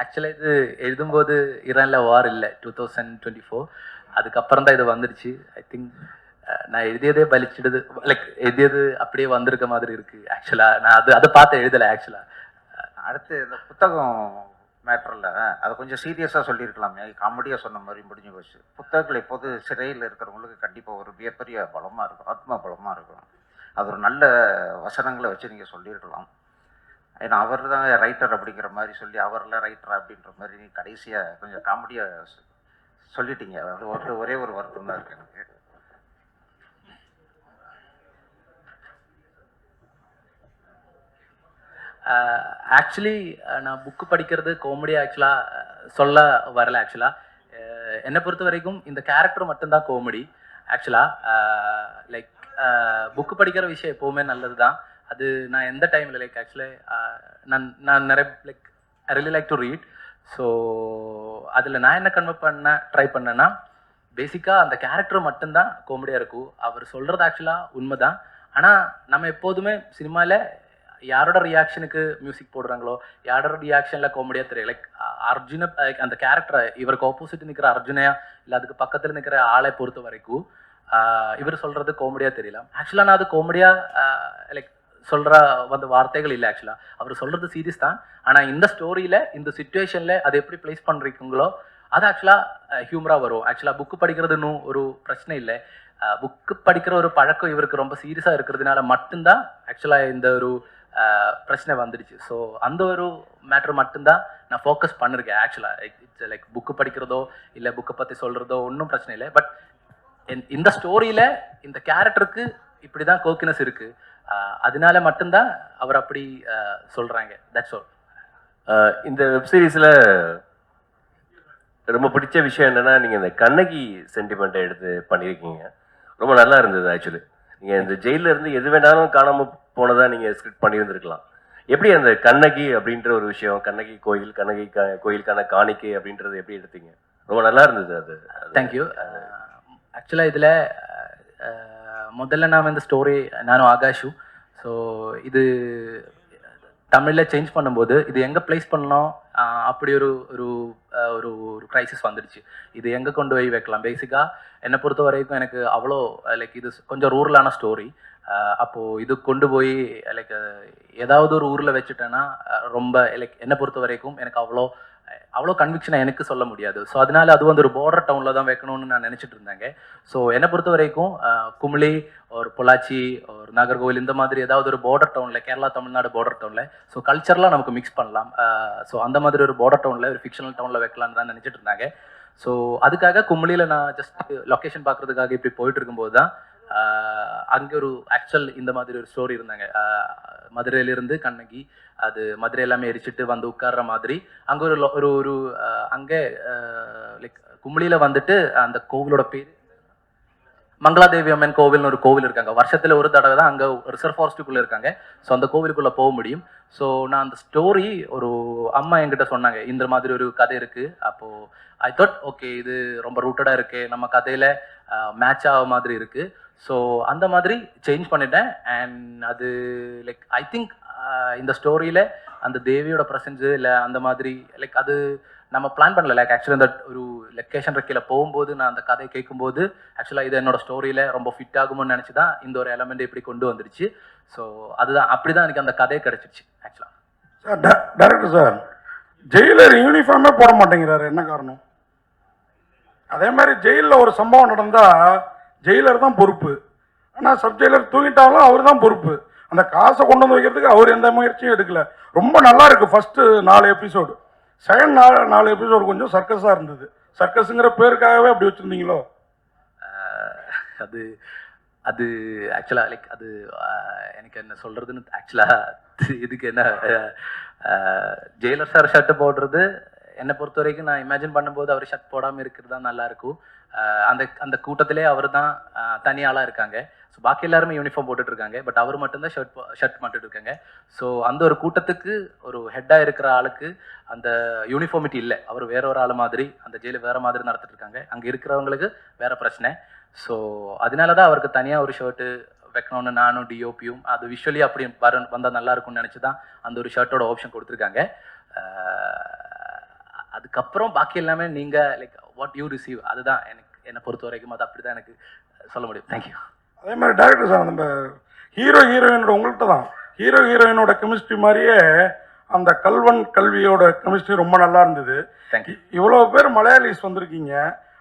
ஆக்சுவலாக இது எழுதும்போது ஈரானில் வார் இல்லை 2024. அதுக்கப்புறம் தான் இது வந்துடுச்சு. ஐ திங்க் நான் எழுதியதே பலிச்சிடுது, லைக் எழுதியது அப்படியே வந்திருக்க மாதிரி இருக்கு. ஆக்சுவலாக நான் அதை பார்த்து எழுதலை. ஆக்சுவலாக அடுத்து இந்த புத்தகம் மேட்டரில் அதை கொஞ்சம் சீரியஸாக சொல்லியிருக்கலாமே, காமெடியாக சொன்ன மாதிரி முடிஞ்சு போச்சு. புத்தகங்கள் எப்போது சிறையில் இருக்கிறவங்களுக்கு கண்டிப்பாக ஒரு மிகப்பெரிய பலமாக இருக்கும், ஆத்மா பலமாக இருக்கும். அது ஒரு நல்ல வசனங்களை வச்சு நீங்கள் சொல்லியிருக்கலாம். ஏன்னா அவர் தான் ரைட்டர் அப்படிங்கிற மாதிரி சொல்லி அவர்லாம் ரைட்டர் அப்படின்ற மாதிரி கடைசியாக கொஞ்சம் காமெடியாக சொல்லிட்டீங்க. அது ஒரே ஒரு வருத்தம் தான் இருக்குது எனக்கு. ஆக்சுவலி நான் புக்கு படிக்கிறது காமெடியாக ஆக்சுவலாக சொல்ல வரல. ஆக்சுவலாக என்னை பொறுத்த வரைக்கும் இந்த கேரக்டர் மட்டும்தான் காமெடி. ஆக்சுவலாக லைக் புக்கு படிக்கிற விஷயம் எப்போவுமே நல்லது தான். அது நான் எந்த டைமில் லைக் ஆக்சுவலி நான் நிறைய like I really like to read. So அதில் நான் என்ன கன்வெர்ட் ட்ரை பண்ணேன்னா, பேசிக்காக அந்த கேரக்டர் மட்டும்தான் காமெடியாக இருக்கும். அவர் சொல்கிறது ஆக்சுவலாக உண்மை தான். ஆனால் நம்ம எப்போதுமே சினிமாவில் யாரோட ரியாக்ஷனுக்கு மியூசிக் போடுறாங்களோ, யாரோட ரியாக்ஷனில் காமெடியாக தெரியும். லைக் அர்ஜுனை, அந்த கேரக்டரை இவருக்கு ஆப்போசிட் நிற்கிற அர்ஜுனையா இல்லை அதுக்கு பக்கத்தில் நிற்கிற ஆளை பொறுத்த வரைக்கும் இவர் சொல்கிறது காமெடியாக தெரியலாம். ஆக்சுவலாக நான் அது காமெடியாக லைக் சொல்கிற வந்து வார்த்தைகள் இல்லை. ஆக்சுவலாக அவர் சொல்கிறது சீரியஸ் தான். ஆனால் இந்த ஸ்டோரியில் இந்த சுச்சுவேஷனில் அதை எப்படி ப்ளேஸ் பண்ணுறீங்களோ அது ஆக்சுவலாக ஹியூமராக வரும். ஆக்சுவலாக புக்கு படிக்கிறது இன்னும் ஒரு பிரச்சனை இல்லை. புக்கு படிக்கிற ஒரு பழக்கம் இவருக்கு ரொம்ப சீரியஸாக இருக்கிறதுனால மட்டும்தான் ஆக்சுவலாக இந்த ஒரு பிரச்சனை வந்துடுச்சு. ஸோ அந்த ஒரு மேட்ரு மட்டும்தான் நான் ஃபோக்கஸ் பண்ணிருக்கேன். ஆக்சுவலாக இட்ஸ் லைக் புக்கு படிக்கிறதோ இல்லை புக்கை பற்றி சொல்கிறதோ ஒன்றும் பிரச்சனை இல்லை. பட் இந்த ஸ்டோரியில் இந்த கேரக்டருக்கு இப்படி தான் கோக்கினஸ் இருக்குது. அதனால மட்டும்தான் அவர் அப்படி சொல்கிறாங்க. That's all. இந்த வெப்சீரிஸில் ரொம்ப பிடிச்ச விஷயம் என்னென்னா, நீங்கள் இந்த கண்ணகி சென்டிமெண்ட்டை எடுத்து பண்ணியிருக்கீங்க. ரொம்ப நல்லா இருந்தது. ஆக்சுவலி நீங்கள் இந்த ஜெயிலில் இருந்து எது வேணாலும் காணாமல் போனதாக நீங்கள் ஸ்கிரிப்ட் பண்ணியிருந்துருக்கலாம். எப்படி அந்த கண்ணகி அப்படின்ற ஒரு விஷயம், கண்ணகி கோயில், கண்ணகி கோயிலுக்கான காணிக்கை அப்படின்றது எப்படி எடுத்தீங்க? ரொம்ப நல்லா இருந்தது அது. தேங்க்யூ. ஆக்சுவலாக இதில் முதல்ல நான் இந்த ஸ்டோரி நானும் ஆகாஷும், ஸோ இது தமிழில் சேஞ்ச் பண்ணும்போது இது எங்கே ப்ளேஸ் பண்ணலாம் அப்படி ஒரு ஒரு ஒரு ஒரு க்ரைசிஸ் வந்துடுச்சு. இது எங்கே கொண்டு போய் வைக்கலாம்? பேசிக்காக என்னை பொறுத்த வரைக்கும் எனக்கு அவ்வளோ லைக் இது கொஞ்சம் ரூரலான ஸ்டோரி. அப்போது இது கொண்டு போய் லைக் ஏதாவது ஒரு ஊரில் வச்சுட்டேன்னா ரொம்ப லைக் என்னை பொறுத்த வரைக்கும் எனக்கு அவ்வளோ கன்விக்ஷனை எனக்கு சொல்ல முடியாது. ஸோ அதனால அது வந்து ஒரு பார்டர் டவுனில் தான் வைக்கணும்னு நான் நினச்சிட்டு இருந்தாங்க. ஸோ என்னை பொறுத்த வரைக்கும் குமிளி ஒரு பொள்ளாச்சி ஒரு நாகர்கோவில் இந்த மாதிரி ஏதாவது ஒரு பார்டர் டவுனில், கேரளா தமிழ்நாடு பார்டர் டவுனில், ஸோ கல்ச்சர்லாம் நமக்கு மிக்ஸ் பண்ணலாம். ஸோ அந்த மாதிரி ஒரு பார்டர் டவுனில் ஒரு ஃபிக்ஷனல் டவுனில் வைக்கலான்னு தான் நினச்சிட்டு இருந்தாங்க. ஸோ அதுக்காக குமிளியில் நான் ஜஸ்ட் லொக்கேஷன் பார்க்குறதுக்காக இப்படி போயிட்டு இருக்கும்போது தான் அங்கே ஒரு ஆக்சுவல் இந்த மாதிரி ஒரு ஸ்டோரி இருந்தாங்க. மதுரையிலிருந்து கண்ணகி, அது மதுரை எல்லாமே எரிச்சிட்டு வந்து உட்கார்ற மாதிரி அங்கே ஒரு ஒரு அங்கே லைக் குமிளியில் வந்துட்டு அந்த கோவிலோட பேர் மங்களாதேவி அம்மன் கோவில்னு ஒரு கோவில் இருக்காங்க. வருஷத்துல ஒரு தடவை தான் அங்கே ரிசர்வ் ஃபாரஸ்ட்டுக்குள்ளே இருக்காங்க. ஸோ அந்த கோவிலுக்குள்ளே போக முடியும். ஸோ நான் அந்த ஸ்டோரி ஒரு அம்மா என்கிட்ட சொன்னாங்க, இந்த மாதிரி ஒரு கதை இருக்குது. அப்போது ஐ தாட் ஓகே, இது ரொம்ப ரூட்டடாக இருக்குது, நம்ம கதையில் மேட்ச் ஆக மாதிரி இருக்குது. ஸோ அந்த மாதிரி சேஞ்ச் பண்ணிட்டேன். அண்ட் அது லைக் ஐ திங்க் இந்த ஸ்டோரியில் அந்த தேவியோட ப்ரெசன்ஸு இல்லை அந்த மாதிரி லைக் அது நம்ம பிளான் பண்ணல. லைக் ஆக்சுவலி அந்த ஒரு லொக்கேஷன் இருக்கையில் போகும்போது நான் அந்த கதையை கேட்கும்போது ஆக்சுவலாக இது என்னோட ஸ்டோரியில் ரொம்ப ஃபிட் ஆகும்னு நினச்சி தான் இந்த ஒரு எலமெண்ட் இப்படி கொண்டு வந்துருச்சு. ஸோ அதுதான் அப்படி தான் எனக்கு அந்த கதையை கிடச்சிருச்சு. ஆக்சுவலாக சார், டைரக்டர் சார், ஜெயிலர் யூனிஃபார்மே போட மாட்டேங்கிறாரு, என்ன காரணம்? அதே மாதிரி ஜெயிலில் ஒரு சம்பவம் நடந்தால் ஜெயிலர் தான் பொறுப்பு, ஆனால் சப் ஜெயிலர் தூங்கிட்டாலும் அவர் தான் பொறுப்பு. அந்த காசை கொண்டு வந்து வைக்கிறதுக்கு அவர் எந்த முயற்சியும் எடுக்கல. ரொம்ப நல்லா இருக்குது ஃபஸ்ட்டு 4 எபிசோடு. செகண்ட் 4 எபிசோடு கொஞ்சம் சர்க்கஸாக இருந்தது. சர்க்கஸுங்கிற பேருக்காகவே அப்படி வச்சுருந்தீங்களோ? அது அது ஆக்சுவலாக லைக் அது எனக்கு என்ன சொல்கிறதுன்னு ஆக்சுவலாக இதுக்கு என்ன ஜெயிலர் சார் ஷர்ட்டு போடுறது என்னை பொறுத்த வரைக்கும் நான் இமேஜின் பண்ணும்போது அவர் ஷர்ட் போடாமல் இருக்கிறது தான் நல்லாயிருக்கும். அந்த அந்த கூட்டத்திலே அவர் தான் தனியாளாக இருக்காங்க. ஸோ பாக்கி எல்லாருமே யூனிஃபார்ம் போட்டுட்ருக்காங்க, பட் அவர் மட்டும்தான் ஷர்ட் மட்டும் இருக்காங்க. ஸோ அந்த ஒரு கூட்டத்துக்கு ஒரு ஹெட்டாக இருக்கிற ஆளுக்கு அந்த யூனிஃபார்மிட்டி இல்லை. அவர் வேற ஒரு ஆள் மாதிரி அந்த ஜெயிலு வேறு மாதிரி நடத்திட்டு இருக்காங்க. அங்கே இருக்கிறவங்களுக்கு வேறு பிரச்சனை. ஸோ அதனால தான் அவருக்கு தனியாக ஒரு ஷர்ட்டு வைக்கணும்னு நானும் டிஓபியும் அது விஷுவலி அப்படி வந்தால் நல்லா இருக்கும்னு நினச்சி தான் அந்த ஒரு ஷர்ட்டோட ஆப்ஷன் கொடுத்துருக்காங்க. அதுக்கப்புறம் பாக்கி எல்லாமே நீங்க லைக் வாட் யூ ரிசீவ், அதுதான் என்னை பொறுத்த வரைக்கும் அது அப்படிதான் எனக்கு சொல்ல முடியும். தேங்க்யூ. அதே மாதிரி டேரக்டர் சார் நம்ம ஹீரோ ஹீரோயினோட உங்கள்கிட்ட தான் ஹீரோ ஹீரோயினோட கெமிஸ்ட்ரி மாதிரியே அந்த கல்வன் கல்வியோட கெமிஸ்ட்ரி ரொம்ப நல்லா இருந்தது. தேங்க்யூ. இவ்வளோ பேர் மலையாளிஸ் வந்திருக்கீங்க,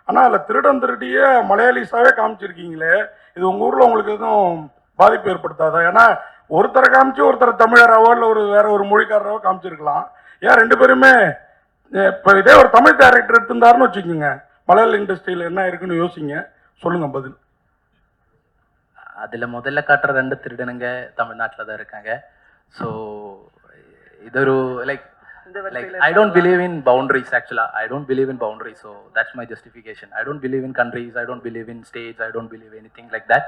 ஆனால் அதில் திருடன் திருடிய மலையாளிஸாவே காமிச்சிருக்கீங்களே, இது உங்கள் ஊரில் உங்களுக்கு எதுவும் பாதிப்பு ஏற்படுத்தாதா? ஏன்னா ஒருத்தரை காமிச்சு ஒருத்தரை தமிழராவோ இல்லை வேற ஒரு மொழிக்காரராவோ காமிச்சிருக்கலாம். ஏன் ரெண்டு பேருமே இப்போ இதே ஒரு தமிழ் டேரக்டர் எடுத்திருந்தாருன்னு வச்சுக்கோங்க, மலையாள இண்டஸ்ட்ரியில் என்ன இருக்குன்னு யோசிங்க, சொல்லுங்க பதில். அதுல முதல்ல காட்டுற 2 திருடனுங்க தமிழ்நாட்டில் தான் இருக்காங்க. ஸோ இது ஒரு like I don't believe in boundaries actually. I don't believe in boundaries, so that's my justification. I don't believe in countries, I don't believe in states, I don't believe anything like that.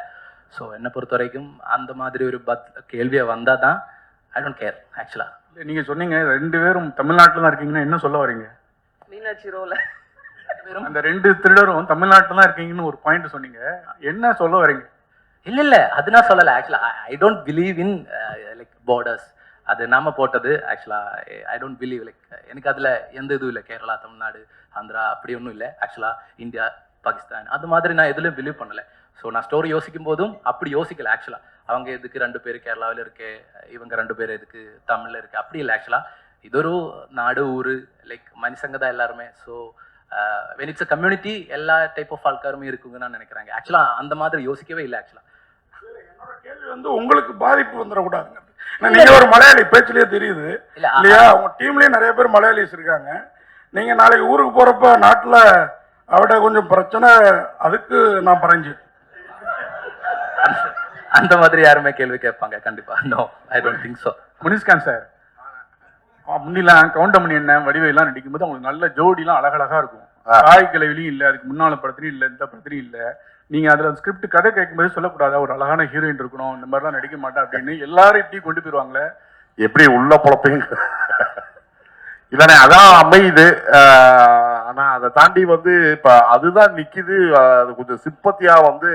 So என்னை பொறுத்த வரைக்கும் அந்த மாதிரி ஒரு கேள்வியை வந்தால் தான் I don't care actually. நீங்க சொன்னீங்க 2 பேரும் தமிழ்நாட்டில் தான் இருக்கீங்கன்னா என்ன சொல்ல வரீங்க? மீனாட்சி ரோல அந்த 2 திருடரும் தமிழ்நாட்டில் தான் இருக்கீங்கன்னு ஒரு பாயிண்ட் சொன்னீங்க, என்ன சொல்ல வரீங்க? இல்ல அது நான் சொல்லலை ஆக்சுவலா. I don't believe in like borders. அது நாம போட்டது ஆக்சுவலா. ஐ டோன்ட் பிலீவ் லைக் எனக்கு அதுல எந்த இதுவும் இல்லை. கேரளா, தமிழ்நாடு, ஆந்திரா அப்படி ஒன்றும் இல்லை ஆக்சுவலா. இந்தியா, பாகிஸ்தான் அது மாதிரி நான் எதுலையும் பிலீவ் பண்ணலை. ஸோ நான் ஸ்டோரி யோசிக்கும் போதும் அப்படி யோசிக்கல ஆக்சுவலா. அவங்க எதுக்கு 2 பேர் கேரளாவில் இருக்கு, இவங்க 2 பேர் எதுக்கு தமிழ்ல இருக்கு, அப்படி இல்லை ஆக்சுவலா. இது ஒரு நாடு, ஊரு, லைக் மனுஷங்க தான் எல்லாருமே. So when it's a community எல்லா டைப் ஆஃப் ஆட்காருமே இருக்குங்கன்னு நான் நினைக்கிறாங்க ஆக்சுவலா. அந்த மாதிரி யோசிக்கவே இல்லை ஆக்சுவலா. என்னோட கேள்வி வந்து உங்களுக்கு பாதிப்பு வந்துடக்கூடாதுங்க. நீங்க ஒரு மலையாளி பேச்சிலேயே தெரியுது இல்லையா? உங்க டீம்லயே நிறைய பேர் மலையாளிஸ் இருக்காங்க. நீங்க நாளைக்கு ஊருக்கு போறப்ப நாட்டுல அவட கொஞ்சம் பிரச்சனை, அதுக்கு நான் பறஞ்சு அந்த மாதிரி யாருமே கேள்வி கேட்பாங்க கண்டிப்பா? No, I don't think so. Munishkanth sir முன்னிலாம் கவுண்டமணி என்ன வடிவையெல்லாம் நடிக்கும்போது அவங்களுக்கு நல்ல ஜோடிலாம் அழகழகா இருக்கும். தாய் கிழவிலையும் இல்லை, அதுக்கு முன்னால படத்துலையும் இல்லை, இந்த படத்துலையும் இல்லை. நீங்க அதுல ஸ்கிரிப்ட் கதை கேட்கும்போது சொல்லக்கூடாதா ஒரு அழகான ஹீரோயின் இருக்கணும், இந்த மாதிரிலாம் நடிக்க மாட்டேன் அப்படின்னு எல்லாரும் இப்படி கொண்டு போயிருவாங்களே? எப்படி உள்ள பொழப்பீங்க? இல்லைண்ணே, அதான் அமையுது. ஆனா அதை தாண்டி வந்து இப்ப அதுதான் நிக்குது. அது கொஞ்சம் சிம்பத்தியா வந்து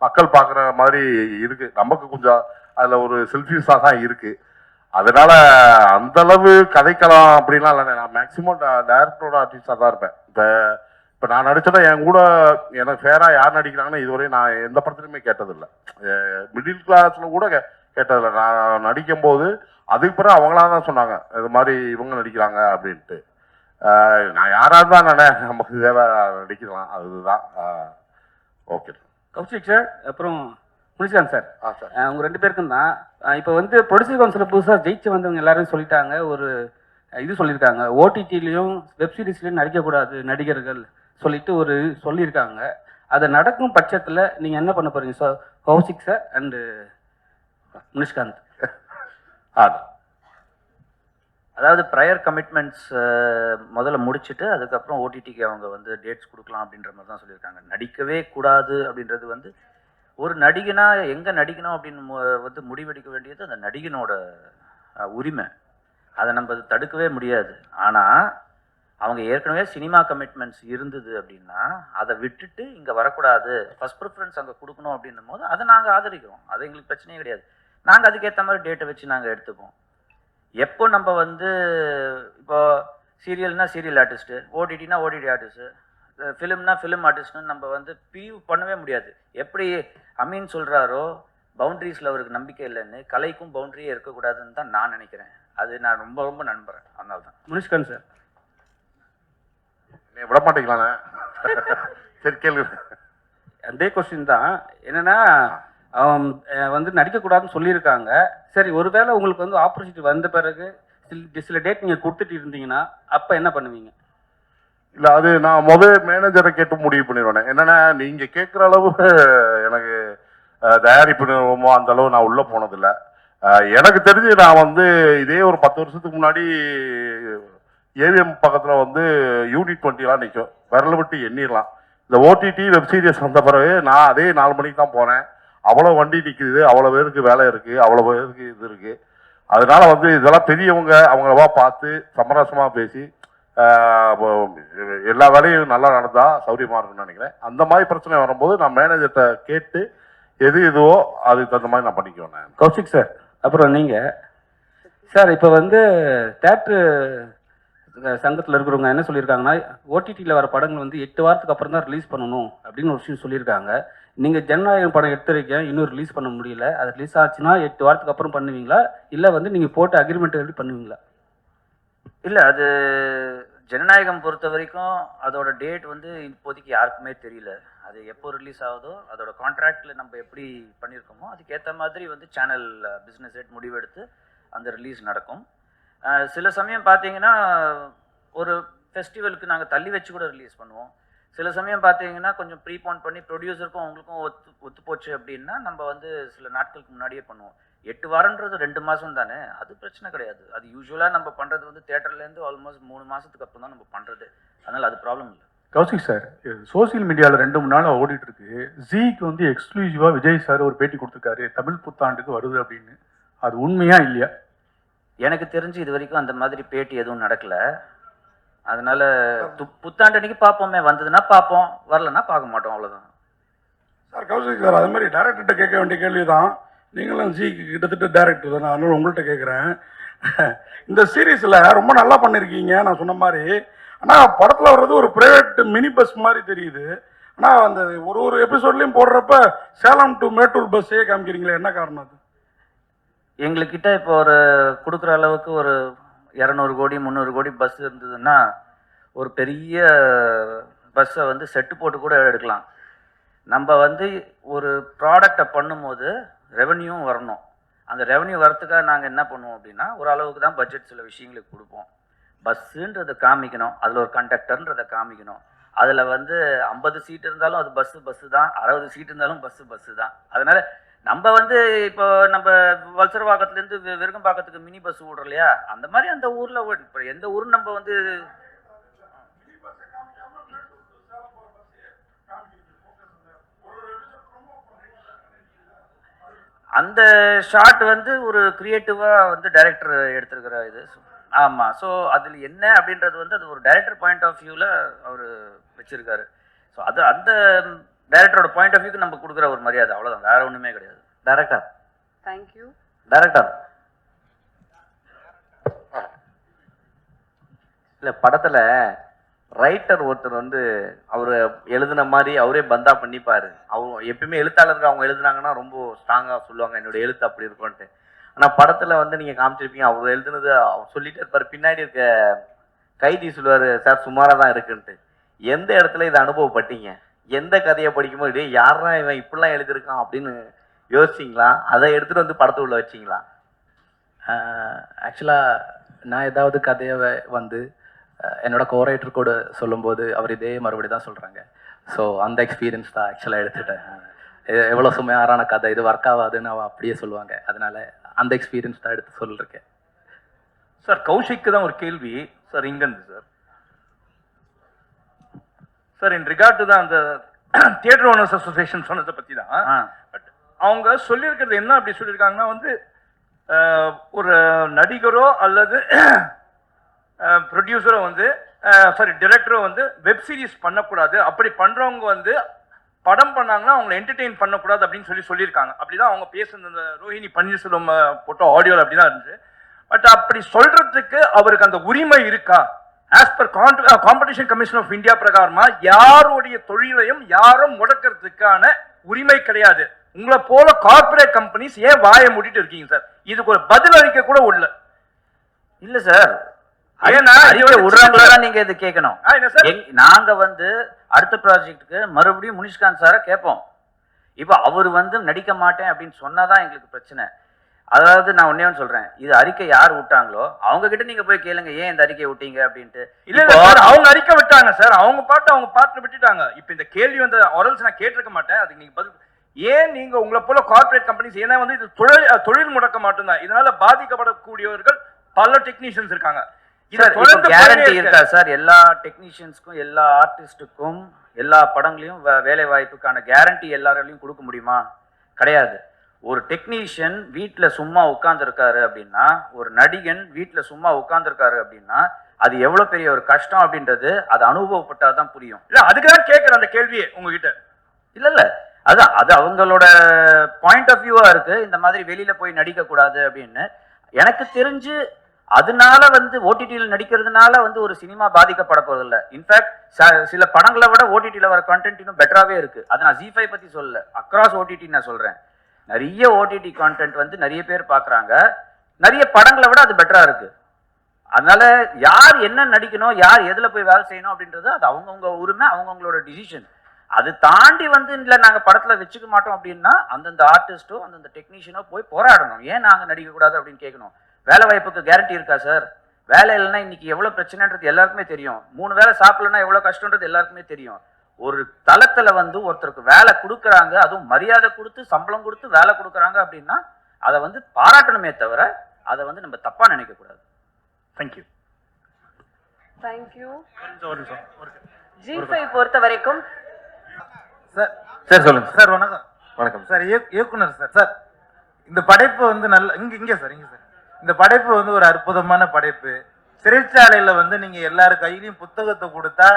மக்கள் பாக்குற மாதிரி இருக்கு. நமக்கு கொஞ்சம் அதுல ஒரு செல்ஃபிஷா தான் இருக்கு. அதனால அந்த அளவு கதைக்கலாம் அப்படின்லாம் இல்லைண்ணே. நான் மேக்சிமம் டைரக்டரோட ஆர்டிஸ்டா தான் இருப்பேன். இப்போ நான் நடிச்சதை என் கூட எனக்கு ஃபேரா யார் நடிக்கிறாங்கன்னு இதுவரை நான் எந்த படத்துலையுமே கேட்டதில்லை. மிடில் கிளாஸ்ல கூட கேட்டதில்லை. நான் நடிக்கும் போது அதுக்கு பிறகு அவங்களா தான் சொன்னாங்க இது மாதிரி இவங்க நடிக்கிறாங்க அப்படின்ட்டு. நான் யாராக இருந்தால் நானே நமக்கு தேவை நடிக்கலாம், அதுதான். ஓகே கௌஷிக் சார், அப்புறம் முனிஷ்காந்த் சார், சார் உங்க 2 பேருக்கும் தான். இப்போ வந்து ப்ரொடியூசர் கவுன்சில் புதுசாக ஜெயிச்சு வந்தவங்க எல்லாரும் சொல்லிட்டாங்க, ஒரு இது சொல்லியிருக்காங்க, ஓடிடிலையும் வெப்சீரிஸ்லையும் நடிக்கக்கூடாது நடிகர்கள் சொல்லிட்டு ஒரு சொல்லியிருக்காங்க. அது நடக்கும் பட்சத்தில் நீங்கள் என்ன பண்ண போறீங்க sir? Kaushik sir and Munishkanth. அதாவது ப்ரையர் கமிட்மெண்ட்ஸ் முதல்ல முடிச்சுட்டு அதுக்கப்புறம் ஓடிடிக்கு அவங்க வந்து டேட்ஸ் கொடுக்கலாம் அப்படின்ற மாதிரி தான் சொல்லியிருக்காங்க. நடிக்கவே கூடாது அப்படின்றது வந்து ஒரு நடிகனா எங்கே நடிக்கணும் அப்படின்னு வந்து முடிவெடுக்க வேண்டியது அந்த நடிகனோட உரிமை. அதை நம்ம தடுக்கவே முடியாது. ஆனால் அவங்க ஏற்கனவே சினிமா கமிட்மெண்ட்ஸ் இருந்தது அப்படின்னா அதை விட்டுட்டு இங்கே வரக்கூடாது, ஃபர்ஸ்ட் ப்ரிஃபரன்ஸ் அங்கே கொடுக்கணும் அப்படின்னும் போது அதை நாங்கள் ஆதரிக்கிறோம். அது எங்களுக்கு பிரச்சனையே கிடையாது. நாங்கள் அதுக்கேற்ற மாதிரி டேட்டை வச்சு நாங்கள் எடுத்துப்போம். எப்போ நம்ம வந்து இப்போ சீரியல்னா சீரியல் ஆர்டிஸ்ட்டு, ஓடிடினா ஓடிடி ஆர்டிஸ்ட்டு, ஃபிலிம்னா ஃபிலிம் ஆர்டிஸ்ட்னு நம்ம வந்து பிரிவு பண்ணவே முடியாது. எப்படி அமீன் சொல்கிறாரோ பவுண்ட்ரிஸில் அவருக்கு நம்பிக்கை இல்லைன்னு, கலைக்கும் பவுண்ட்ரியே இருக்கக்கூடாதுன்னு தான் நான் நினைக்கிறேன். அது நான் ரொம்ப ரொம்ப நம்புகிறேன். அதனால தான். முனிஷ்காந்த் சார், நீ விட மாட்டீங்களாண்ணே? சரி கேள்வி. அதே கொஸ்டின் தான். என்னன்னா வந்து நடிக்கக்கூடாதுன்னு சொல்லியிருக்காங்க. சரி, ஒருவேளை உங்களுக்கு வந்து ஆப்பர்ச்சுனிட்டி வந்த பிறகு சில டேட் நீங்கள் கொடுத்துட்டு இருந்தீங்கன்னா அப்போ என்ன பண்ணுவீங்க? இல்லை, அது நான் மேனேஜரை கேட்டு முடிவு பண்ணிடுவேன். என்னன்னா நீங்கள் கேட்குற அளவு எனக்கு தயாரிப்பு நிறுவனமோ அந்த அளவு நான் உள்ளே போனதில்லை. எனக்கு தெரிஞ்சு நான் வந்து இதே ஒரு 10 வருஷத்துக்கு முன்னாடி ஏவிஎம் பக்கத்தில் வந்து யூனிட் 20 நிற்கும், விரல விட்டு எண்ணிடலாம். இந்த ஓடிடி வெப் சீரிஸ் வந்த பிறகு நான் அதே 4 மணிக்கு தான் போனேன். அவ்வளோ வண்டி நிற்குது, அவ்வளோ பேருக்கு வேலை இருக்குது, அவ்வளோ பேருக்கு இது இருக்குது. அதனால வந்து இதெல்லாம் பெரியவங்க அவங்களவா பார்த்து சமரசமாக பேசி எல்லா வேலையும் நல்லா நடந்தா சௌரியமாக இருக்குன்னு நினைக்கிறேன். அந்த மாதிரி பிரச்சனை வரும்போது நான் மேனேஜர்கிட்ட கேட்டு எது இதுவோ அதுக்கு தகுந்த மாதிரி நான் பண்ணிக்குவேன். கௌஷிக் சார், அப்புறம் நீங்கள் சார் இப்போ வந்து தேட்ரு சங்கத்தில் இருக்கிறவங்க என்ன சொல்லியிருக்காங்கன்னா, ஓடிடியில் வர படங்கள் வந்து 8 வாரத்துக்கு அப்புறம் தான் ரிலீஸ் பண்ணணும் அப்படின்னு ஒரு விஷயம் சொல்லியிருக்காங்க. நீங்கள் ஜனநாயகம் படம் எடுத்திருக்கேன், இன்னும் ரிலீஸ் பண்ண முடியல. அது ரிலீஸ் ஆச்சுன்னா 8 வாரத்துக்கு அப்புறம் பண்ணுவீங்களா, இல்லை வந்து நீங்கள் போட்ட அக்ரிமெண்ட் எப்படி பண்ணுவீங்களா? இல்லை, அது ஜனநாயகம் பொறுத்த வரைக்கும் அதோட டேட் வந்து இப்போதைக்கு யாருக்குமே தெரியல. அது எப்போ ரிலீஸ் ஆகுதோ அதோட கான்ட்ராக்டில் நம்ம எப்படி பண்ணியிருக்கோமோ அதுக்கேற்ற மாதிரி வந்து சேனல் பிஸ்னஸ் ஹெட் முடிவெடுத்து அந்த ரிலீஸ் நடக்கும். சில சமயம் பார்த்தீங்கன்னா ஒரு ஃபெஸ்டிவலுக்கு நாங்கள் தள்ளி வச்சு கூட ரிலீஸ் பண்ணுவோம். சில சமயம் பார்த்தீங்கன்னா கொஞ்சம் ப்ரீபோன் பண்ணி ப்ரொடியூசருக்கும் அவங்களுக்கும் ஒத்து போச்சு அப்படின்னா நம்ம வந்து சில நாட்களுக்கு முன்னாடியே பண்ணுவோம். 8 வாரன்றது 2 மாதம் தானே, அது பிரச்சனை கிடையாது. அது யூஸ்வலாக நம்ம பண்ணுறது வந்து தேட்டர்லேருந்து ஆல்மோஸ்ட் 3 மாதத்துக்கு அப்புறம் தான் நம்ம பண்ணுறது. அதனால் அது ப்ராப்ளம் இல்லை. கௌசிக் சார், சோசியல் மீடியாவில் 2-3 நாள் ஓடிட்டு இருக்கு. ஜீக்கு வந்து எக்ஸ்க்ளூசிவாக விஜய் சார் ஒரு பேட்டி கொடுத்துருக்காரு, தமிழ் புத்தாண்டுக்கு வருது அப்படின்னு. அது உண்மையா இல்லையா? எனக்கு தெரிஞ்சு இது வரைக்கும் அந்த மாதிரி பேட்டி எதுவும் நடக்கல. அதனால புத்தாண்டு அன்னைக்கு பார்ப்போமே, வந்ததுன்னா பார்ப்போம், வரலன்னா பார்க்க மாட்டோம், அவ்வளோதான். சார் கௌசிக் சார், அது மாதிரி டேரக்டர்கிட்ட கேட்க வேண்டிய கேள்வி தான். நீங்களும் ஜிக்கு கிட்டத்தட்ட டேரக்டர் தானே, அதனால உங்கள்கிட்ட கேட்குறேன். இந்த சீரீஸில் ரொம்ப நல்லா பண்ணியிருக்கீங்க நான் சொன்ன மாதிரி. ஆனால் படத்தில் வர்றது ஒரு ப்ரைவேட் மினி பஸ் மாதிரி தெரியுது. ஆனால் அந்த ஒரு எபிசோட்லேயும் போடுறப்ப சேலம் டு மேட்டூர் பஸ்ஸே காமிக்கிறீங்களே, என்ன காரணம் அது? எங்களுக்கிட்ட இப்போ ஒரு கொடுக்குற அளவுக்கு ஒரு 200 கோடி 300 கோடி பஸ் இருந்ததுன்னா ஒரு பெரிய பஸ்ஸை வந்து செட்டு போட்டு கூட எடுக்கலாம். நம்ம வந்து ஒரு ப்ராடக்டை பண்ணும்போது ரெவன்யூவும் வரணும். அந்த ரெவன்யூ வரத்துக்காக நாங்கள் என்ன பண்ணுவோம் அப்படின்னா, ஒரு அளவுக்கு தான் பட்ஜெட் சில விஷயங்களுக்கு கொடுப்போம். பஸ்ஸுன்றதை காமிக்கணும், அதில் ஒரு கண்டக்டர்ன்றதை காமிக்கணும். அதில் வந்து 50 சீட் இருந்தாலும் அது பஸ்ஸு தான், 60 சீட் இருந்தாலும் பஸ்ஸு தான். அதனால் நம்ம வந்து இப்போ நம்ம வல்சரவாக்கத்துலேருந்து விருகம்பாக்கத்துக்கு மினி பஸ் விடுறோம் இல்லையா, அந்த மாதிரி அந்த ஊரில் இப்போ எந்த ஊரும் நம்ம வந்து அந்த ஷாட் வந்து ஒரு கிரியேட்டிவாக வந்து டைரக்டர் எடுத்திருக்கிற இது. ஆமாம். ஸோ அதில் என்ன அப்படின்றது வந்து அது ஒரு டைரக்டர் பாயிண்ட் ஆஃப் வியூவில் அவர் வச்சுருக்காரு. ஸோ அது அந்த டைரக்டரோட பாயிண்ட் ஆஃப் வியூக்கு நம்ம கொடுக்குற ஒரு மரியாதை, அவ்வளோதான், வேற ஒன்றுமே கிடையாது. Director, thank you. டைரக்டர் இல்லை, படத்தில் ரைட்டர் ஒருத்தர் வந்து அவர் எழுதின மாதிரி அவரே பந்தா பண்ணிப்பார். அவங்க எப்பயுமே எழுத்தாளருக்கு அவங்க எழுதுனாங்கன்னா ரொம்ப ஸ்ட்ராங்காக சொல்லுவாங்க, என்னோட எழுத்து அப்படி இருக்கும்ன்ட்டு. ஆனால் படத்தில் வந்து நீங்கள் காமிச்சிருப்பீங்க, அவர் எழுதுனது அவர் சொல்லிட்டு இருப்பார், பின்னாடி இருக்க கைதி சொல்லுவார், சார் சுமாராக தான் இருக்குன்ட்டு. எந்த இடத்துல இதை அனுபவப்பட்டீங்க? எந்த கதையை படிக்கும்போது இதே யாரா இவன் இப்படிலாம் எழுதியிருக்கான் அப்படின்னு யோசிச்சிங்களா? அதை எடுத்துகிட்டு வந்து படத்தை உள்ள வச்சிங்களா? ஆக்சுவலாக நான் ஏதாவது கதையை வந்து என்னோட கோரைட்டர் கூட சொல்லும்போது அவர் இதே மறுபடி தான் சொல்கிறாங்க. ஸோ அந்த எக்ஸ்பீரியன்ஸ் தான் ஆக்சுவலாக எடுத்துட்டேன். எவ்வளோ சுமையாரான கதை, இது ஒர்க் ஆகாதுன்னு அவன் அப்படியே சொல்லுவாங்க. அதனால அந்த எக்ஸ்பீரியன்ஸ் தான் எடுத்து சொல்லியிருக்கேன். சார் கௌஷிக்கு தான் ஒரு கேள்வி சார் இங்கேருந்து sir. Sir in regard to தான் அந்த தியேட்டர் ஓனர்ஸ் அசோசியேஷன் சொன்னதை பற்றி தான். பட் அவங்க சொல்லியிருக்கிறது என்ன அப்படி சொல்லியிருக்காங்கன்னா வந்து ஒரு நடிகரோ அல்லது ப்ரொடியூசரோ வந்து டிரெக்டரோ வந்து வெப் சீரிஸ் பண்ணக்கூடாது, அப்படி பண்ணுறவங்க வந்து படம் பண்ணாங்கன்னா அவங்களை என்டர்டெயின் பண்ணக்கூடாது அப்படின்னு சொல்லியிருக்காங்க. அப்படிதான் அவங்க பேசுன அந்த ரோஹிணி பன்னீர்செல்வம் போட்டோ ஆடியோவில் அப்படி தான் இருந்துச்சு. பட் அப்படி சொல்றதுக்கு அவருக்கு அந்த உரிமை இருக்கா? As per competition commission of India பிரகாரமா யாருடைய தொழிலையும் யாரும் முடக்கிறதுக்கான உரிமை கிடையாது. உங்களை போல கார்பரேட் கம்பெனிஸ் ஏன் வாயை மூடிட்டு இருக்கீங்க சார்? இதுக்கு ஒரு பதில் அளிக்க கூட இல்ல சார். நீங்க இது கேட்கணும். நாங்க வந்து அடுத்த ப்ராஜெக்டுக்கு மறுபடியும் முனிஷ்காந்த் சாரை கேட்போம். இப்போ அவர் வந்து நடிக்க மாட்டேன் அப்படின்னு சொன்னாதான் எங்களுக்கு பிரச்சனை. அதாவது நான் ஒன்னே ஒன்று சொல்றேன், இது அறிக்கை யார் விட்டாங்களோ அவங்க கிட்ட நீங்க போய் கேளுங்க, ஏன் இந்த அறிக்கை விட்டீங்க அப்படின்ட்டு. இல்ல அவங்க அறிக்கை விட்டாங்க சார், அவங்க பாட்டு விட்டுட்டாங்க. இப்ப இந்த கேள்வி வந்து ஒரல்ஸ் நான் கேட்டிருக்க மாட்டேன், அதுக்கு நீங்க பதில். ஏன் நீங்க உங்களை போல கார்பரேட் கம்பெனிஸ், ஏன்னா வந்து இது தொழில் முடக்கம் மட்டும்தான், இதனால பாதிக்கப்படக்கூடியவர்கள் பல டெக்னீஷியன்ஸ் இருக்காங்க. கேரண்டி இருக்கா சார் எல்லா டெக்னீஷியன்ஸ்க்கும் எல்லா ஆர்டிஸ்டுக்கும் எல்லா படங்களையும் வேலை வாய்ப்புக்கான கேரண்டி எல்லாராலையும் கொடுக்க முடியுமா? கிடையாது. ஒரு டெக்னீஷியன் வீட்டில் சும்மா உட்கார்ந்துருக்காரு அப்படின்னா, ஒரு நடிகன் வீட்டில் சும்மா உட்கார்ந்துருக்காரு அப்படின்னா அது எவ்வளவு பெரிய ஒரு கஷ்டம் அப்படின்றது அது அனுபவப்பட்டாதான் புரியும். இல்ல அதுக்குதான் கேட்கிறேன் அந்த கேள்வியே உங்ககிட்ட. இல்ல அதான் அது அவங்களோட பாயிண்ட் ஆஃப் வியூவா இருக்கு, இந்த மாதிரி வெளியில போய் நடிக்க கூடாது அப்படின்னு. எனக்கு தெரிஞ்சு அதனால வந்து ஓடிடியில் நடிக்கிறதுனால வந்து ஒரு சினிமா பாதிக்கப்பட போறதில்ல. இன்ஃபேக்ட் சில படங்களை விட ஓடிடியில் வர கண்டென்ட் இன்னும் பெட்டராகவே இருக்கு. அது நான் ZEE5 பத்தி சொல்லல, அக்ராஸ் ஓடிடி நான் சொல்றேன். நிறைய ஓடிடி கான்டென்ட் வந்து நிறைய பேர் பார்க்குறாங்க, நிறைய படங்களை விட அது பெட்டரா இருக்கு. அதனால யார் என்ன நடிக்கணும், யார் எதுல போய் வேலை செய்யணும் அப்படின்றது அது அவங்கவுங்க உரிமை, அவங்கவுங்களோட டிசிஷன். அது தாண்டி வந்து இல்லை நாங்கள் படத்தில் வச்சுக்க மாட்டோம் அப்படின்னா அந்தந்த ஆர்டிஸ்ட்டோ அந்தந்த டெக்னீஷியனோ போய் போராடணும். ஏன் நாங்கள் நடிக்கக்கூடாது அப்படின்னு கேட்கணும். வேலை வாய்ப்புக்கு கேரண்டி இருக்கா சார்? வேலை இல்லைன்னா இன்னைக்கு எவ்வளோ பிரச்சனைன்றது எல்லாருக்குமே தெரியும். 3 வேளை சாப்பிடலன்னா எவ்வளோ கஷ்டன்றது எல்லாருக்குமே தெரியும். ஒரு தளத்தில் வந்து ஒருத்தருக்கு வேலை கொடுக்குறாங்க, அதுவும் மரியாதை கொடுத்து சம்பளம் கொடுத்து வேலை கொடுக்குறாங்க அப்படின்னா அதை வந்து பாராட்டணுமே தவிர அதை வந்து நம்ம தப்பாக நினைக்கக்கூடாது. தேங்க்யூ. தேங்க்யூ. ZEE5 பொறுத்த வரைக்கும் சார் சொல்லுங்க சார் வணக்கம். வணக்கம் சார் இயக்குனர் சார். சார் இந்த படைப்பு வந்து நல்ல இங்கே சார் இந்த படைப்பு வந்து ஒரு அற்புதமான படைப்பு. சிறைச்சாலையில வந்து நீங்க எல்லாரும் கையிலையும் புத்தகத்தை கொடுத்தா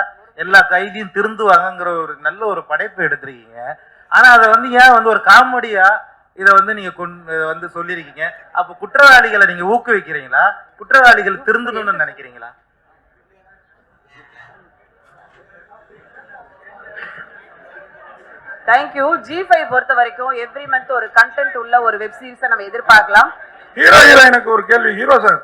எல்லா கைதியும் திருந்துவாங்கங்கிற ஒரு நல்ல ஒரு படைப்பு எடுத்திருக்கீங்க. ஆனா அதை வந்து ஏன் வந்து ஒரு காமெடியா இதை வந்து நீங்க வந்து சொல்லியிருக்கீங்க. அப்போ குற்றவாளிகளை நீங்க ஊக்குவிக்கிறீங்களா, குற்றவாளிகள் திருந்தணும்னு நினைக்கிறீங்களா? தேங்க்யூ. ZEE5 பொறுத்த வரைக்கும் எவ்ரி மந்த் ஒரு கண்டென்ட் உள்ள ஒரு வெப் சீரிஸை நம்ம எதிர்பார்க்கலாம். எனக்கு ஒரு கேள்வி. ஹீரோ சார்,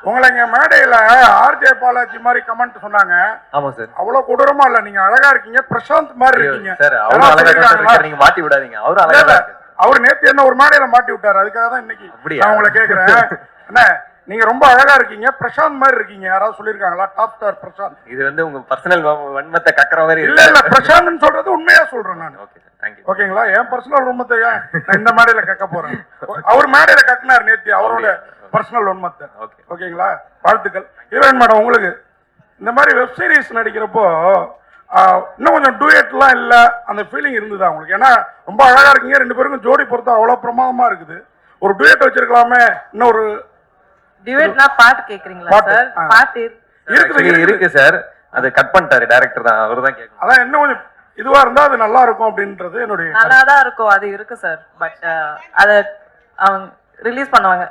உங்களை இங்க மேடையில ஆர்ஜே பாலாஜி மாதிரி கமெண்ட் சொன்னாங்க. ஆமா சார். அவ்வளவு கொடூரமா இல்ல, நீங்க அழகா இருக்கீங்க, பிரசாந்த் மாதிரி இருக்கீங்க சார். அவரும் அழகா இருக்காரு, நீங்க மாட்டி விடாதீங்க. அவரும் அழகா இருக்காரு. அவர் நேத்து என்ன ஒரு மேடையில மாட்டி விட்டாரு, அதுக்காக தான் இன்னைக்கு நான் உங்களை கேக்குறேன். என்ன நீங்க ரொம்ப அழகா இருக்கீங்க, பிரசாந்த் மாதிரி இருக்கீங்க, யாராவது சொல்லிருக்காங்களா? Top star Prashanth. இது வந்து உங்க பர்சனல் வன்மத்தை கக்கற மாதிரி இல்ல பிரசாந்த் சொல்றது உண்மையா சொல்றேன் நான். Okay sir, thank you. ஓகேங்களா? என் பர்சனல் உண்மத்தை நான் இந்த மேடையில கக்க போறேன். அவர் மேடையில கக்கினார் நேத்து அவரோட பர்சனல் உண்மத்தை. ஓகேங்களா? வாழ்த்துக்கள். ஹீரோயின் மேடம், உங்களுக்கு இந்த மாதிரி வெப் சீரிஸ் நடிக்கிறப்போ இன்னும் கொஞ்சம் டூயட்லாம் இல்ல, அந்த ஃபீலிங் இருந்ததா உங்களுக்கு? ஏன்னா ரொம்ப அழகா இருக்கீங்க, 2 பேருக்கும் ஜோடி பொறுத்தா அவ்வளவு பிரமாதமா இருக்குது. ஒரு டூயட் வச்சிருக்கலாமே. இன்னொரு டியூட்னா பாட்டு கேக்குறீங்களா சார்? பாட்டு இருக்கு சார், அது கட் பண்ணிட்டாரு டைரக்டர் தான், அவர் தான் கேட்கணும். அதான் இன்னும் கொஞ்சம் இதுவா இருந்தா அது நல்லா இருக்கும் அப்படின்றது என்னுடைய. நல்லா தான் இருக்கும், அது இருக்கு சார். பட் அத அவங்க ரிலீஸ் பண்ணுவாங்க.